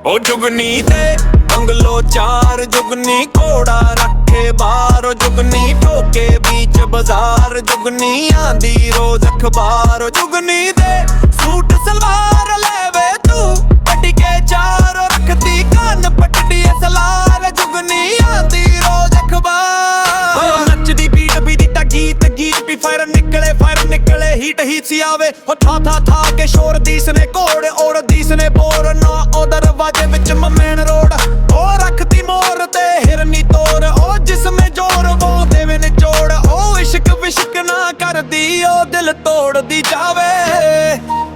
ओ जुगनी दे bungalow चार, जुगनी घोड़ा रखे बार, जुगनी ठोके बीच बाजार, जुगनी आंदी रोज अखबार। जुगनी दे सूट सलवार लेवे तू पटी के चार, रखती कान पटड़ी सलार, जुगनी आंदी रोज अखबार। नचदी बीट भी दिता गीत, गीत भी फायर निकले हीट सी आवे। था के शोर दीस ने घोड़ और दीस ने बोर ना ओ दरवाजे विच मेन रोड। ओ रखती मोर ते हिरनी तोर, ओ जिसमें जोर वो देवे निचोड़। ओ इश्क विश्क ना कर दी, ओ दिल तोड़ दी जावे।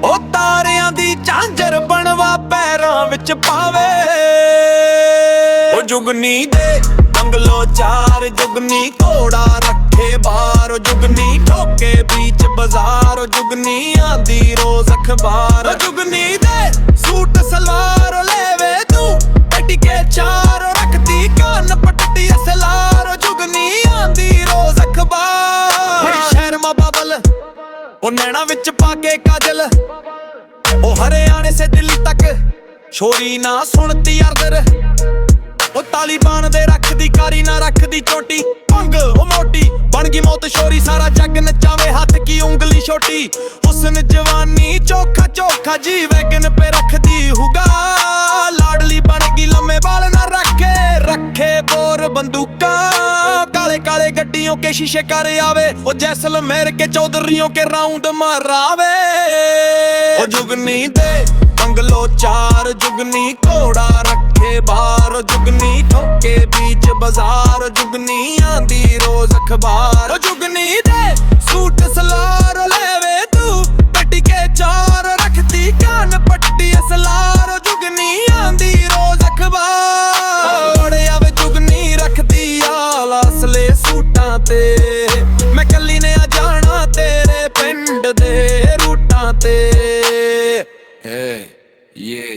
ओ तारियां दी झांझर बनवा पैरां विच पावे। ओ जुगनी दे बंगलो चार, जुगनी घोड़ा रखे बार, जुगनी ठोके बीच बाजार, जुगनी आंदी रोज अखबार। जुगनी दे सूट सलवार लेवे तू पटी के चार, रखती कान पटती सलार, जुगनी आंदी रोज अखबार। शहर मा बाबल ओ नैना विच पाके काजल, ओ हरियाणे से दिल्ली तक छोरी ना सुनती अर्दर। ओ तालिबान दे रखदी कारी ना रखदी चोटी, भंग ओ मोटी बन गई मौत शोरी, सारा जग नचावे हाथ की उंगली छोटी। हुस्न जवानी चोखा चोखा जी वैगन पे रखदी हुगा, लाडली बन गई लम्बे बाल ना रखे बोर बंदूका। काले काले गड्डियों के शीशे कर आवे, ओ जैसलमेर के चौधरियों के राउंड मारावे। ओ जुगनी दे बंगलो चार, जुगनी घोड़ा रखे बार, जुगनी ठोके बीच बाजार, जुगनी आंदी रोज अखबार। जुगनी दे सूट सलार लेवे तू पटी के चार, रखती कान पट्टी सलार, जुगनी आंदी रोज अखबार। बड़े आवे जुगनी रखती आल असले सूटां ते, मैं कली ने आ जाना तेरे पिंड दे रूटां ते। Hey, yeah,